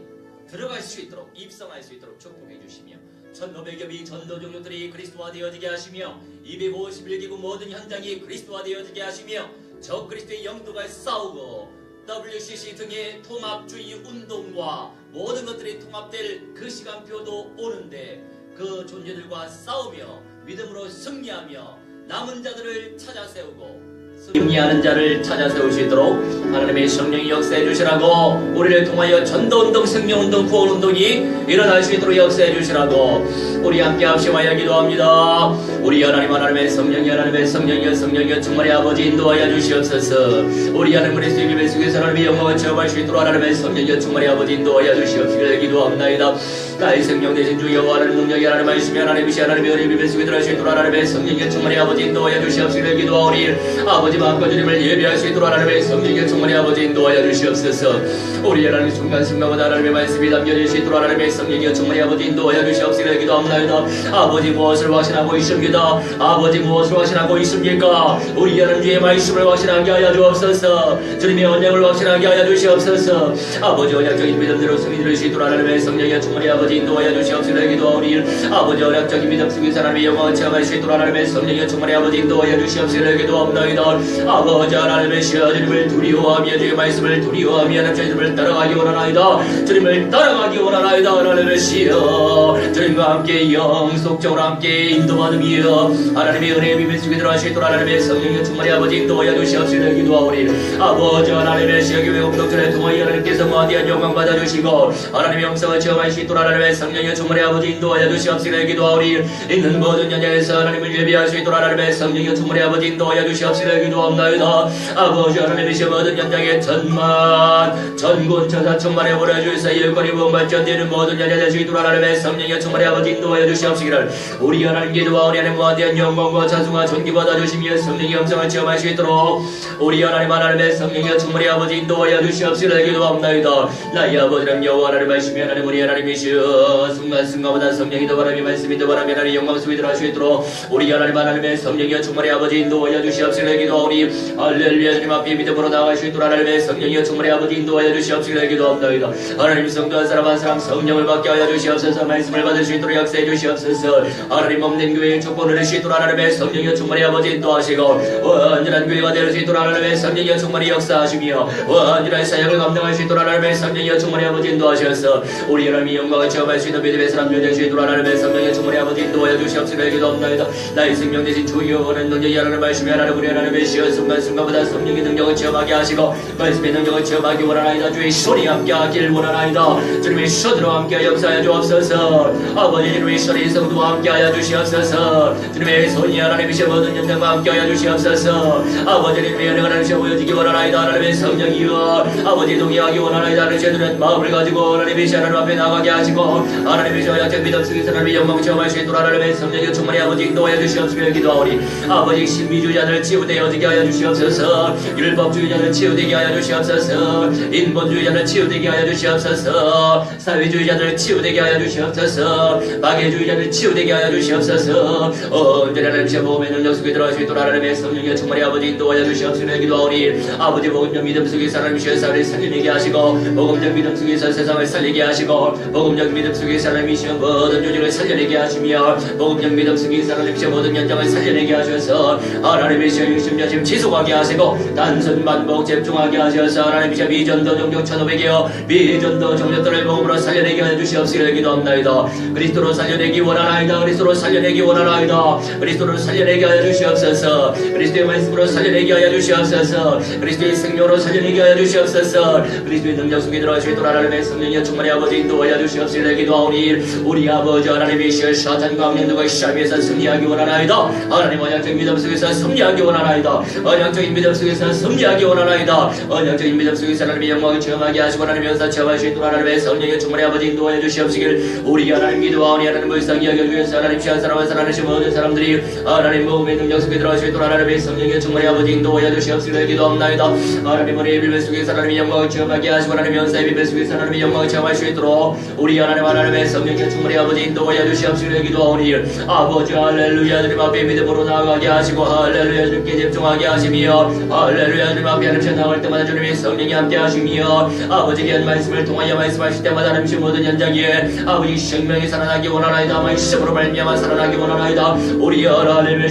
들어갈 수 있도록 입성할 수 있도록 축복해 주시며 1500여 전도 종족들이 그리스도화 되어지게 하시며 251기구 모든 현장이 그리스도화 되어지게 하시며 저 그리스도의 영도가 싸우고 WCC 등의 통합주의 운동과 모든 것들이 통합될 그 시간표도 오는데 그 존재들과 싸우며 믿음으로 승리하며 남은 자들을 찾아 세우고 승리하는 자를 찾아 세울 수 있도록 하나님의 성령이 역사해 주시라고 우리를 통하여 전도운동, 생명운동, 구원운동이 일어날 수 있도록 역사해 주시라고 우리 함께 합심하여 기도합니다. 우리 하나님의 성령이여 정말의 아버지 인도하여 주시옵소서. 우리 하나님 그리스도의 비밀 속에서 하나님의 영광을 체험할 수 있도록 하나님의 성령이여 정말의 아버지 인도하여 주시옵시기를 기도합나이다. 나의 생명 대신 주 여호와 하나님 능력이 하나님 말씀이 하나님이시 하나님의 은혜 비밀 속에 들어갈 수 있도록 하나님의 성령이여 정말의 아버지 인도하여 주시옵시기를 기도하오니 아버지 마음과 주님을 예배할 수 있도록 하나님의 성령의 충만의 아버지 인도하여 주시옵소서. 우리 하나님 순간순간마다 하나님의 말씀이 담겨질 수 있도록 하나님의 성령의 충만의 아버지 인도하여 주시옵시기를 기도합나이다. 아버지 무엇을 확신하고 있습니다. 아버지 무엇을 확신하고 있습니까? 우리 하나님 주의 말씀을 확신하게 하여 주옵소서. 주님의 언약을 확신하게 하여 주시옵소서. 아버지 언약적인 믿음대로 승리 들을 수 있도록 하나님의 성령의 충만의 아버지 인도하여 주시옵시기를 기도하오니 아버지 언약적인 믿음 속에서 하나님의 영광을 체험할 수 있도록 하나님의 성령의 충만의 아버지 인도하여 주시옵시기를 기도합나이다. 아버지 하나님의 주님을 두려워하며 주의 말씀을 두려워하며 하나님의 주님을 따라가기 원하나이다. 주님을 따라가기 원하나이다. 하나님의 시여 주님과 함께 영속적으로 함께 인도받으며 하나님의 은혜의 비밀 속에 들어갈 수 있도록 하나님의 성령의 충만의 아버지 인도하여 주시옵시기를 기도하오니 아버지 하나님의 시여 교회 공동체를 통하여 하나님께서 무한대한 영광 받아주시고 하나님의 영성을 체험할 수 있도록 하나님의 성령의 충만의 아버지 인도하여 주시옵시기를 기도하오니 있는 모든 연약에서 하나님을 예배할 수 있도록 하나님의 성령의 충만의 아버지 인도하여 주시옵시기를 기도합나이다. 아버지 하나님이시여 모든 연장의 전만 전군 천사 천만에 보내주시사 일거리 부흥발전되는 모든 연약의 주이도록 하나님의 성령의 충만의 아버지 인도하여 주시옵시기를 우리 하나님 기도와 우리 하나님 무한대한 영광과 찬송과 존귀 받아주시며 성령의 영성을 체험할 수 있도록 우리 하나님의 성령의 충만의 아버지 인도하여 주시옵시기를 기도합나이다. 나의 아버지는 여호와 하나님 말씀이 하나님 우리 하나님이시여 주여 순간순간마다 성령이 더 바람이 말씀이 더 바람이 하나님 영광 속에 들어갈 수 있도록 우리 하나님의 성령이여 충만히 아버지 인도하여 주시옵시길 기도하오니 할렐루야 주님 앞에 믿음으로 나아갈 수 있도록 하나님의 성령이여 충만히 아버지 인도하여 주시옵시길 기도합니다. 하나님 성도 한 사람 한 사람 성령을 받게 하여 주시옵소서. 말씀을 받을 수 있도록 역사해 주시옵소서. 하나님 없는 교회의 축복을 낼 수 있도록 하나님의 성령이여 충만히 아버지 인도하시고 완전한 교회가 될 수 있도록 하나님의 성령이여 충만히 역사하시며 완전한 사역을 감당할 수 있도록 하나님의 성령이여 충만히 아버지 인도하셔서 우리 하나님의 영광을 체험할 수 있는 믿음의 사람들 될 수 있도록 하나님의 성령이여 충만히 아버지 인도하여 주시옵시길 기도합니다. 나의 생명 대신 주여는 능력이 하나님 말씀이 하나님 우리 하나님의 시여 순간순간마다 성령의 능력을 체험하게 하시고 말씀의 능력을 체험하기 원하나이다. 주의 손이 함께 하길 원하나이다. 주님의 손으로 함께 역사하여 주옵소서. 아버지 주님의 손이 성도와 함께 하여 주시옵소서. 주님의 손이 하나님이시여 모든 연장과 함께 하여 주시옵소서. 아버지 주님의 은혜가 하나님이시여 보여지기 원하나이다. 하나님의 성령이여 아버지 동의하기 원하나이다. 하나님의 눈은 마음을 가지고 하나님이시여 하나님 앞에 나가게 하시고 하나님이시여 약점 믿음 속에서 하나님의 영광 체험할 수 있도록 하나님의 성령이여 충만히 아버지 인도하여 주시옵시며 기도하오니 아버지 신비주의자들 치유되어지게 하여 주시옵소서. 율법주의자들 치유되게 하여 주시옵소서. 인본주의자들 치유되게 하여 주시옵소서. 사회주의자들 치유되게 하여 주시옵소서. 마개주의자들 치유되게 하여 주시옵소서. 언제나 하나님의 보험의 능력 속에 들어갈 수 있도록 하나님의 성령이여 충만히 아버지 인도하여 주시옵시며 기도하오니 아버지 복음적 믿음 속에서 하나님이시여 사람을 살리게 하시고 복음적 믿음 속에서 세상을 살리게 하시고 복음적 믿음 속에서 하나님이시여 모든 조직을 살려내게 하시며 복음적 믿음 속에서 하나님이시여 모든 연장을 살려내게 하셔서 하나님이시여 육신자심 지속하게 하시고 단순 반복 집중하게 하셔서 하나님이시여 미전도 종족 1500이여 미전도 종족들을 복음으로 살려내게 하여 주시옵시길 기도합나이다. 그리스도로 살려내기 원하나이다. 그리스도로 살려내기 원하나이다. 그리스도로 살려내게 하여 주시옵소서. 그리스도의 말씀으로 살려내게 하여 주시옵소서. 그리스도의 생명으로 살려내게 하여 주시옵소서. 그리스도의 능력 속에 들어갈 수 있도록 하나님의 성령이여 충만히 아버지 인도하여 주시옵시길 기도하오니 우리 아버지 하나님이시여 사탄과 악령들과 시험에서 승리하기 원하나이다. 하나님 언약적인 믿음 속에서 승리하기 원하나이다. 언약적인 믿음 속에서 승리하기 원하나이다. 언약적인 믿음 속에서 하나님의 영광을 체험하게 하시고 하나님의 역사 체험할 수 있도록 하나님의 성령이여 충만히 아버지 인도하여 주시옵시길 우리 하나님 기도하오니 하나님 불쌍히 여겨주셔서 하나님 취한 사람은 하나님 모든 사람들이 하나님 모험의 능력 속에 들어갈 수 있도록 하나님의 성령이여 충만히 아버지 인도하여 주시옵시길 기도합나이다. 하나님 우리의 빌면 속에서 하나님의 영광을 체험하게 하시고 하나님의 연사의 빌면 속에서 하나님의 영광을 체험할 수 있도록 우리 하나님의 성령이여 충만히 아버지 인도하여 주시옵시길 기도하오니 아버지 할렐루야 주님 앞에 믿음으로 나아가게 하시고 할렐루야 주님께 집중하게 하시며 할렐루야 주님 앞에 하나님 나갈 때마다 주님의 성령이 함께 하시며 아버지 귀한 말씀을 통하여 말씀하실 때마다 하나님의 모든 연장에 아버지 생명이 살아나기 원하나이다. 말씀으로 말미암아 살아나기 원하나이다. 우리 하나님의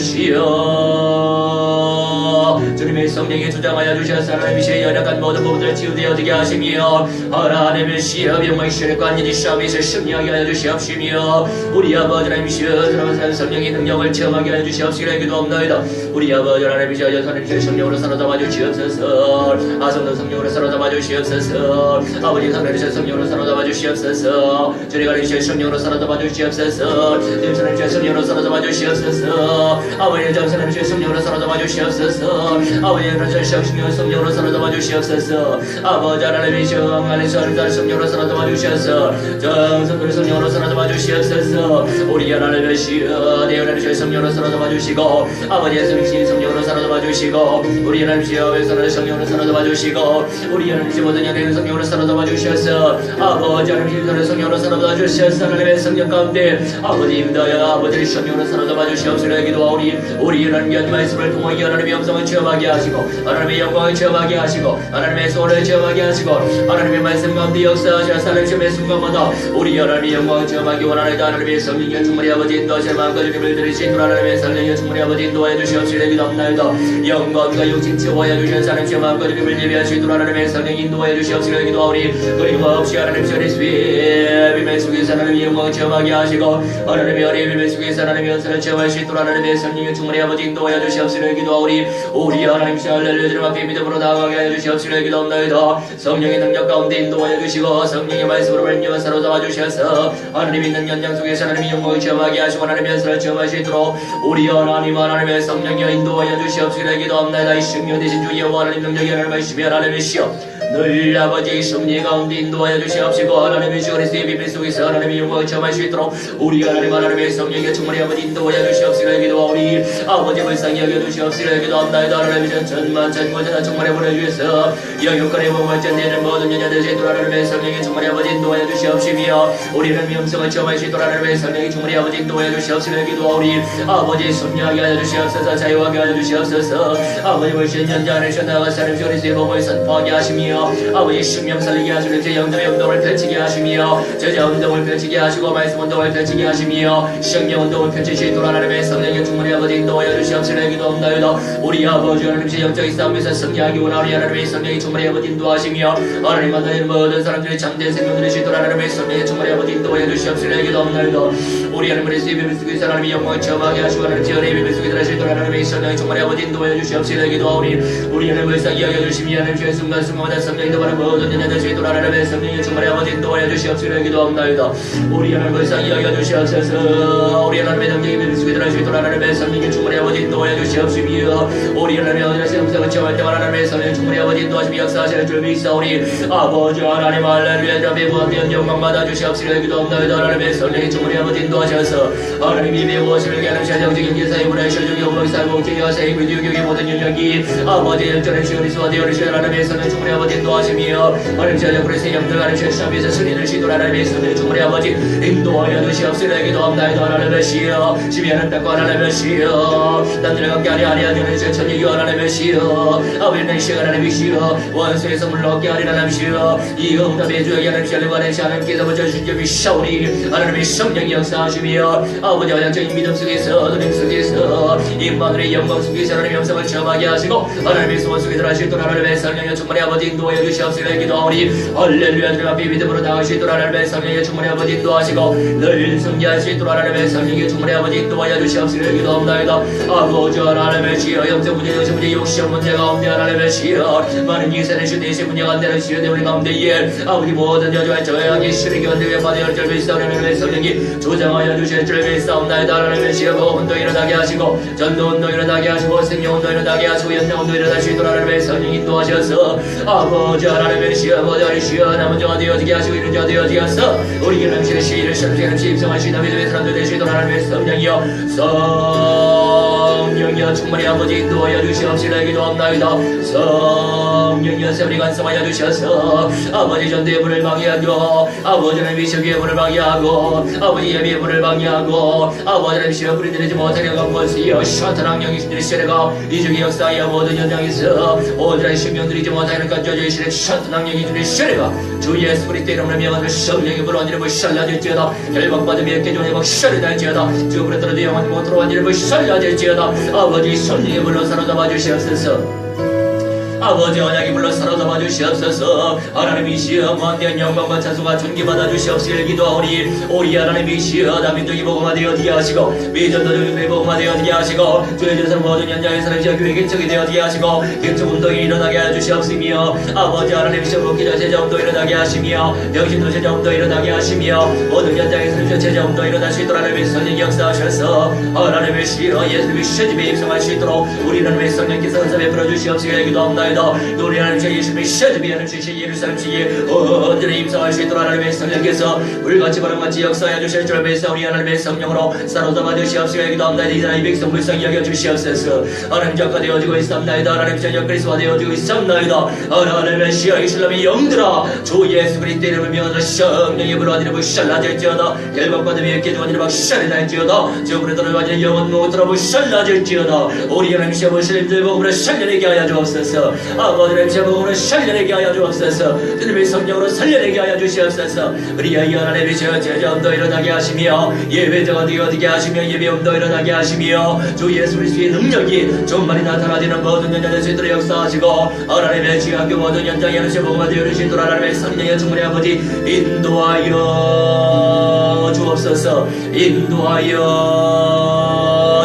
시여 주님의 성령이 주장하여 주셔서 하나님의 연약한 모든 부분들을 치유되어지게 하시며 하나님의 시여 병의 시력과 일이 시험에서 승리하게 하여 주시옵시며 우리 아버지 하나님이시여 사랑하는 성령의 능력을 체험하게 하여 주시옵시기를 기도합나이다. 우리 아버지 하나님이시여 하나님이시여 성령으로 사로잡아 주시옵소서. 아성도 성령으로 사로잡아 주시옵소서. 아버지 하나님이시여 성령으로 사로잡아 주시옵소서. 주님 하나님이시여 성령으로 사로잡아 주시옵소서. 주님 하나님이시여 성령으로 사로잡아 주시옵소서. 아버지 하나님이시여 성령으로 사로잡아 주시옵소서. 아버지 하나님이시여 성령으로 사로잡아 주시옵소서. 아버지 하나님이시여 하나님이시여 성령으로 사로잡아 주시옵소서. 정성을 성령으로 사로잡아 주시옵소서. 우리 하나님이시여 내 하나님이시여 성령으로 사로잡아 주시고 아버지 하나님이시여 성령으로 사로잡아 주시고 우리 하나님이시여 왼손을 성령으로 사로잡아 주시고 우리 하나님이시여 모든 연예인 성령으로 사로잡아 주셔서 아버지 하나님이시여 성령으로 사로잡아 주셔서 하나님의 성령 가운데 아버지 임다여 아버지를 성령으로 사로잡아 주시옵소서. 기도하오니 우리 하나님의 말씀을 통하여 하나님의 영성을 체험하게 하시고 하나님의 영광을 체험하게 하시고 하나님의 소원을 체험하게 하시고 하나님의 말씀 가운데 역사하셔서 하나님의 순간마다 우리 하나님의 영광을 체험하기 원하나이다. 하나님의 성령이여 충만히 아버지 인도하시는 마음과 주님을 들으신 하나님의 성령이여 충만히 아버지 인도하여 주시옵시길 기도합나이다. 영광과 육신 치유하여 주셔서 하나님의 마음과 주님을 예비하시도록 하나님의 성령이 인도하여 주시옵시길 기도하오니 끊임없이 하나님의 비밀 속에서 하나님의 영광을 체험하게 하시고 하나님의 어린 비밀 속에서 하나님의 연설을 체험할 수 있도록 하나님의 성령이 충만히 아버지 인도하여 주시옵시길 기도하오니 우리 하나님의 할렐루야 주님 앞에 믿음으로 나아가게 하여 주시옵시길 기도합나이다. 성령의 능력 가운데 인도하여 주시고 성령의 말씀으로 말미암아 사로잡아 주셔서 하나님 있는 연장 속에서 하나님의 영광을 체험하게 하시고 하나님의 연설을 체험할 수 있도록 우리 하나님의 성령이여 인도하여 주시옵시길 기도합나이다. 이 생명 대신 주 여호와 하나님 능력이 하나님의 시며 하나님의 시여 늘 아버지의 섭리 가운데 인도하여 주시옵시고 하나님의 주 그리스도의 비밀 속에서 하나님의 영광을 체험할 수 있도록 우리 하나님의 성령의 충만히 아버지 인도하여 주시옵시고 기도하오니 아버지 불쌍히 여겨 주시옵시고 기도합나이다. 하나님의 전만전고전하 충만히 보내주셔서 영육간의 몸을 전되는 모든 여자들 제도 하나님의 성령의 충만히 아버지 인도하여 주시옵시며 우리는 명성을 체험할 수 있도록 하나님의 성령의 충만히 아버지 인도하여 주시옵시고 기도하오니 아버지 순녀하게 하여 주시옵소서 자유하게 하여 주시옵소서 아버지 불신 연장을 셔나가사 하나님 주 그리스도의 몸을 선포하게 하시며 아버지 신명 살리게 하시고 제 영점의 운동을 펼치게 하시며 저자 운동을 펼치게 하시고 말씀 운동을 펼치게 하시며 성령 운동을 펼치시도록 하나님의 성령의 충만히 아버지 인도하여 주시옵시고 기도합나이다. 우리 아버지 하나님 제 영적인 싸움에서 승리하기 원하오니 하나님의 성령의 충만히 아버지 인도하시며 하나님 만나는 모든 사람들의 참된 생명들을 시도록 하나님의 성령의 충만히 아버지 인도하여 주시옵시고 기도합나이다. 우리 하나님 그리스도의 비밀 속에서 하나님의 영광을 체험하게 하시고 하나님 지연의 비밀 속에 들어가시도록 하나님의 성령의 충만히 아버지 인도하여 주시옵시고 기도하오니 우리 하나님 불쌍히 여겨 주시며 하나님 주의 순간순간마다 성령이 더바는 모든 연자들 시도록 하나님의 성령의 충만히 아버지 인도하여 주시옵시고 기도합나이다. 우리 하나님 불쌍히 여겨 주시옵소서. 우리 하나님의 능력의 비밀 속에 들어가시도록 하나님의 성령의 충만히 아버지 인도하여 주시옵시며 우리 하나님의 어디나 영상을 체험할 때만 하나님의 성령의 충만히 아버지 인도하시며 역사하시는 줄 믿사오니 아버지 하나님 할렐루야 주의 무한대한 영광 받아 주시옵시고 기도합나이다. 하나님의 성령의 충만히 아버지 인도하셔서 하나님이 배우시는 게 하나님 자정적인 기사의 문화의 실적의 호박이 살고기의 하세의 비디오경의 모든 영역이 아버지 영전의 시그리스와 되어리시는 하나님의 성령의 충만히 아버지 인도하시며 하나님 자정그리스의 영들 하나님 최시합에서 승리를 시도를 하나님의 성령의 충만히 아버지 인도하여 주시옵시고 기도합나이다. 하나님의 시여 지배하는 땅과 하나님의 시여 남들과 함께 아니하는 천리교 하나님의 시여 아버지는 시여 하나님의 시여 원수에서 물러오게 하리라 하나님 시여 이 응답의 주역이 하나님 시여를 관해시 하나님께서 먼저 주님이 샤오니 하나님의 성령이 역사하시며 아버지 완전적인 믿음 속에서 은행 속에서 임마누의 영광 속에서 하나님의 영성을 체험하게 하시고 하나님의 소원 속에 들어가시도록 하나님의 성령의 충만히 아버지 인도하여 주시옵시고 기도하오니 할렐루야 주님 앞에 믿음으로 나가시도록 하나님의 성령의 충만히 아버지 인도하시고 늘 승리하시도록 하나님의 성령의 충만히 아버지 인도하여 주시옵시고 기도합나이다. 아버지 하나님의 시여 영적 문제 영적 문제 욕심 문제 가운데 하나님의 시여 많은 이세는 주대신 문제가 안 되는 시여 우리 가운데에 아버지 모든 여자와 저양이 시르기 원대에 받을 줄 믿사오니 하나님의 성령이 조장하여 주실 줄 믿사옵나이다. 하나님의 시여 운동 일어나게 하시고 전도 운동 일어나게 하시고 생명 운동 일어나게 하시고 연장 운동 일어나시도록 하나님의 성령이 인도하셔서 아버지 하나님의 시여 아버지 시여 남은 자가 되어지게 하시고 이런 자가 되어지게 하셔서 우리 하나님의 시를 실행하는 심성하시다 믿음의 사람들 되시도록 하나님의 성령이여 성령이여 충만히 아버지 인도하여 주시옵시고 기도합나이다. 성령이여 세월이 간섭하여 주셔서 아버지 전도의 문을 방해하고 아버지는 미션의 문을 방해하고 아버지 예비의 문을 방해하고 아버지는 시험 뿌리들이지 못하게 강권수여 샤탄 악령이 신들이시래가 이중의 역사의 모든 현장에서 오늘의 신명들이지 못하는 간저주의시래 샤탄 악령이 주리시래가 주 예수 그리스도 이름으로 명하는 성령이 불어온 이름을 샬라질지어다 결박받으며 깨조의 박샤를 날지어다 주 그리스도로 영원히 못 들어온 이름을 샬라질지어다 아버지 성령이 불러 사로잡아 주시옵소서. 아버지 언약이 불러 사로잡아 주시옵소서. 하나님이시여 무한대한 영광과 찬송과 존귀받아 주시옵시길 기도하오니 우리 하나님이시여 다민족이 복음화 되어지게 하시고 미전도족이 복음화 되어지게 하시고 주의 전선 모든 현장의 사람이시여 교회 개척이 되어지게 하시고 개척 운동이 일어나게 하여 주시옵시며 아버지 하나님이시여 목기자 제자운동 일어나게 하시며 병신도 제자운동 일어나게 하시며 모든 현장의 사람이시여 제자운동 일어나시도록 하나님의 성령 역사하셔서 하나님이시여 예수님의 시집에 입성할 수 있도록 우리 하나님의 성령께서 은사에 풀어주시옵시길 기도합니다. 우리 하나님께서 예수님의 시집에 하는 주신 예루살렘 시에 언제나 임성할 수 있도록 하나님의 성령께서 물같이 바람같이 역사하여 주실 줄 믿사 우리 하나님의 성령으로 사로잡아 주시옵시고 기도합니다. 이스라엘 백성 불쌍히 여겨 주시옵소서. 하나님 작가 되어지고 있사옵나이다. 하나님 저녁 그리스도가 되어지고 있사옵나이다. 하나님의 시여 이슬람의 영들아 주 예수 그리스도 이름을 명하는 성령의 불어한 이름을 샬라질지어다 결박받으며 깨주한 이름을 샬라질지어다 주 그리스도를 완전히 영원 못들어보 샬라질지어다 우리 하나님 시여 무슬림들 복음으로 살려내게 하여 주옵소서. 아버지를 제목으로 살려내게 하여 주옵소서. 주님의 성령으로 살려내게 하여 주시옵소서. 우리 아이 하나님의 제자음도 일어나게 하시며 예배자가 되어지게 하시며 예배음도 일어나게 하시며 주 예수 그리스도의 능력이 좀만이 나타나지는 모든 연장의 수들을 역사하시고 하나님의 지학교 모든 연장에 하는 제목만 되어주시도록 하나님의 성령의 충만히 아버지 인도하여 주옵소서. 인도하여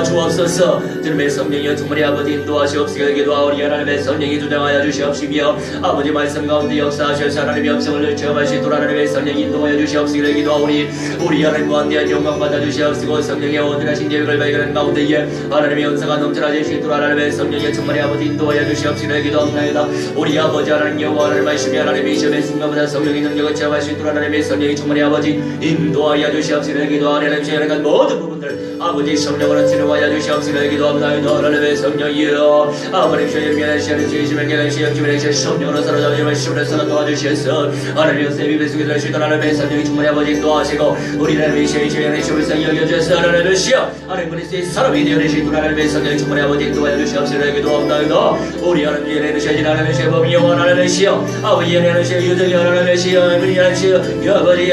주옵소서. 주시옵소서. 주님의 성령이여 충만히 아버지 인도하시옵시고 기도하오니 하나님의 성령이 주장하여 주시옵시며 아버지 말씀 가운데 역사하셔서 하나님의 음성을 체험하시도록 하나님의 성령이 인도하여 주시옵시고 기도하오니 우리 하나님 무한대한 영광 받아 주시옵시고 성령의 온전하신 계획을 발견하는 가운데에 하나님의 은사가 넘쳐나시도록 하나님의 성령이 충만히 아버지 인도하여 주시옵시고 기도합나이다. 우리 아버지 하나님 여호와 하나님 말씀이 하나님의 시험의 순간마다 성령의 능력을 체험하시도록 하나님의 성령이 충만히 아버지 인도하여 주시옵시고 기도하오니 하나님 시행하는 모든 부분들 아버지 성령으로 치료하여 주시옵시고 기도합나이다. 하나님의 성령이여 아버지 시험의 미안한 시험의 진심을 깨달은 시험 주변의 시험 성령으로 사로잡으며 말씀으로 살아 도와주시옵소서. 하나님 역사의 비밀 속에 들어주시던 하나님의 성령이 충만히 아버지 인도하시고 우리 하나님의 시험의 시험의 시험을 여겨주셔서 하나님의 시험 하나님 그리스도의 사람이 되어내시도록 하나님의 성령이 충만히 아버지 인도하여 주시옵시고 기도합나이다. 우리 하나님 연애를 시험이 하나님의 시험 영원 하나님의 시험 아버지 연애를 시험 유정이 하나님의 시험 은혜의 시험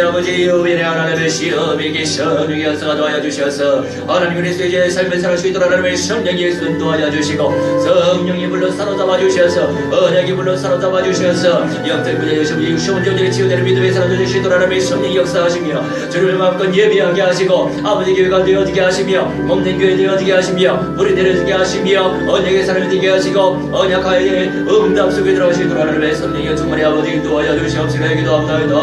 아버지 유빈의 하나님의 시험 이게 성령의 역사가 도와여 주셔서 하나님 그리스도의 삶을 살할 수 있도록 하나님의 성령이 예수는 도와여 주시고 성령이 불러 사로잡아 주셔서 언약이 불러 사로잡아 주셔서 영적 분야의 시험 문제들이 치유되는 믿음의 사람들 되시도록 하나님의 성령이 역사하시며 주를 마음껏 예비하게 하시고 아버지 교회가 되어지게 하시며 먹는 교회 되어지게 하시며 우리 내려지게 하시며 언약의 사람이 되게 하시고 언약하에 응답 속에 들어가시도록 하나님의 성령이 충만히 아버지 인도하여 주시옵시고 기도합나이다.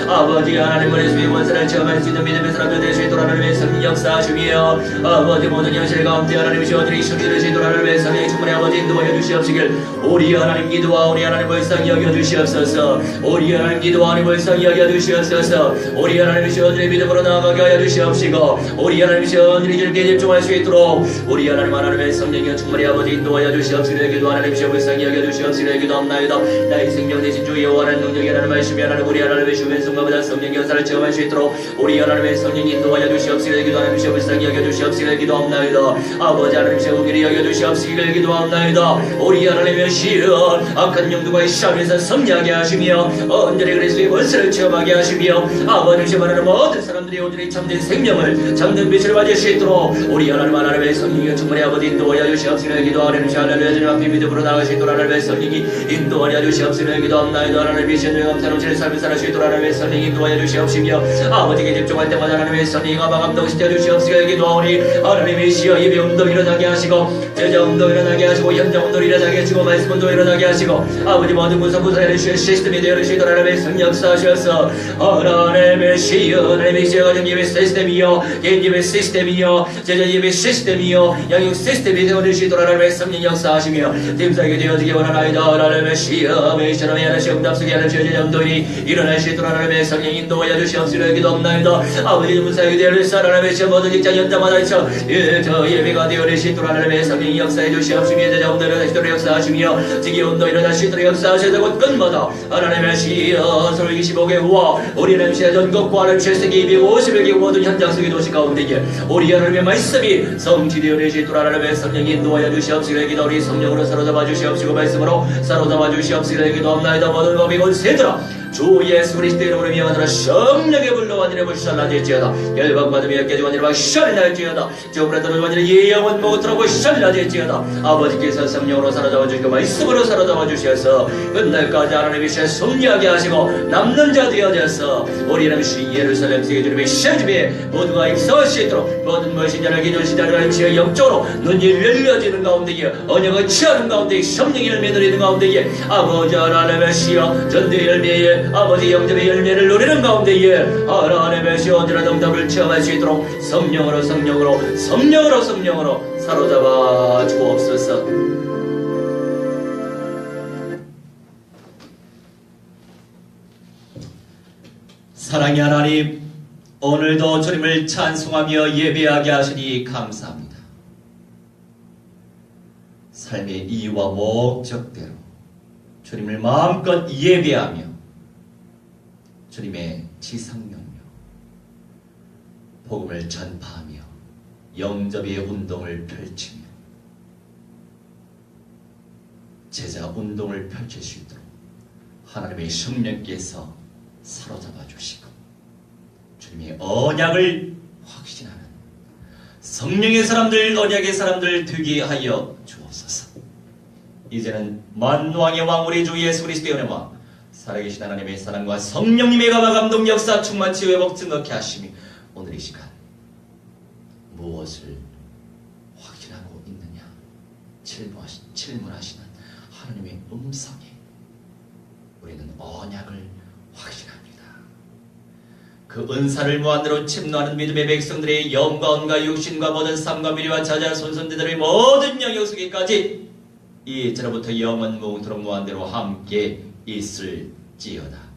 아버지 하나님 그리스도의 원사를 체험할 수 있는 믿음의 사람들 되시도록 하나님의 성령이 역사하시며 아버지 모든 현실 가운데 하나님의 시원들이 이슈들이 되시도록 하나님의 성령이 충만히 아버지 인도하여 주시옵시길 우리 하나님 기도하오니 하나님 불쌍히 여겨 주시옵소서. 우리 하나님 기도하오니 불쌍히 여겨 주시옵소서. 우리 하나님의 시원들의 믿음으로 나아가게 하여 주시옵시고 우리 하나님의 시원들이 주님께 집중할 수 있도록 우리 하나님의 성령이 충만히 아버지 인도하여 주시옵시고 기도 하나님 시험 불쌍히 여겨 주시옵시고 기도합나이다. 나의 생명 대신 주 여호와라는 능력이 하나님 말씀이 하나님 우리 하나님의 시험의 순간마다 성령의 역사를 체험할 수 있도록 우리 하나님의 성령이 인도하여 주시옵시고 기도 하나님 시험 불쌍히 여겨 주시옵시고 기도합나이다. 아버지 하나님 시험 길이 여겨 주시옵시고 기도합나이다. 우리 하나님의 시험 악한 영들과의 시험에서 승리하게 하시며 온전히 그리스도의 원수를 체험하게 하시며 아버지 시험 하나님 모든 사람들이 온전히 참된 생명을 참된 빛을 맞을 수 있도록 우리 하나님의 성령이 충만히 아버지 인도하여 주시옵시고 기도하는 시간을 주님 앞에 믿음으로 나가시도록 하나님의 성령이 인도하여 주시옵시고 기도합나이다. 하나님의 신의 감사로운 삶을 살아 주시도록 하나님의 성령이 인도하여 주시옵시며 아버지께 집중할 때마다 하나님의 성령이 감동시켜 주시옵시고 기도하오니 하나님의 시여 예배 운동 일어나게 하시고 제자 운동 일어나게 하시고 현장 운동 일어나게 하시고 말씀 운동 일어나게 하시고 아버지 모든 구성구성의 시스템이 되어주시도록 하나님의 성령 역사하셔서 하나님의 시여 하나님의 시여 가정 예배 시스템이요 개인 예배 시스템이요 제자 예배 시스템이요 양육 시스템이 되어주시도록 하나님의 성령 역사하시며 팀사에게 되어지기 원하나이다. 하나님의 시여 메이션함의 하나씩 응답 속에 하나님 제자 운동이 일어나시도록 하나님의 성령 인도하여 주시옵시고 기도합나이다. 아버지 문사에게 되어주시도록 하나님의 시여 모든 직장 현장마다 저 예배가 되어주시도록 하나님의 성령 역사해 주시옵시며 제자 운동 일어나시도록 역사하시며 지기 운동 일어나시도록 역사하시되 곧 끝마다 하나님의 시여 서로 25개와 우리 하나님 시여 전국과 하나님 세계 250개 모든 현장 속에 도시 가운데에 우리 하나님의 말씀이 성취되어 내시도록 하나님의 성령이 인도하여 주시옵시고 기도 우리 성령으로 사로잡아 주시옵시고 말씀으로 사로잡아 주시옵시고 기도합나이다. 모든 법이 곧 새들아 주 예수 그리스도 이름으로 명하노라. 성령의 불로 완전히 불살라질지어다. 열방받으며 깨지고 완전히 박살날지어다. 주브라더는 완전히 영원 못하고 불살라질지어다. 아버지께서 성령으로 사로잡아 주시고 말씀으로 사로잡아 주셔서 끝날까지 하나님이 승리하게 하시고 남는 자 되어져서 우리 하나님 예루살렘 세계 주님의 시험집에 모두가 입성할 수 있도록 모든 무엇인자를 기존 시대를 지어 영적으로 눈이 열려지는 가운데에 언약을 취하는 가운데에 성령을 매너리는 가운데에 아버지 하나님의 시여 전대 열매에 아버지 영접의 열매를 누리는 가운데에 하나님의 시원한 응답을 체험할 수 있도록 성령으로 사로잡아 주옵소서. 사랑의 하나님, 오늘도 주님을 찬송하며 예배하게 하시니 감사합니다. 삶의 이유와 목적대로 주님을 마음껏 예배하며 주님의 지상명령 복음을 전파하며 영접의 운동을 펼치며 제자 운동을 펼칠 수 있도록 하나님의 성령께서 사로잡아 주시고 주님의 언약을 확신하는 성령의 사람들, 언약의 사람들 되게 하여 주옵소서. 이제는 만왕의 왕 우리 주 예수 그리스도의 은혜와 살아계신 하나님의 사랑과 성령님의 감화 감동 역사 충만 치유 회복 증거케 하심이 오늘 이 시간 무엇을 확 질문하시는 하나님의 음성에 우리는 언약을 확신합니다. 그 은사를 무한대로 침노하는 믿음의 백성들의 영과 언과 육신과 모든 삶과 미래와 자자 손손대들의 모든 영역 속에까지 이제로부터 영원 무궁토록 무한대로 함께 있을지어다.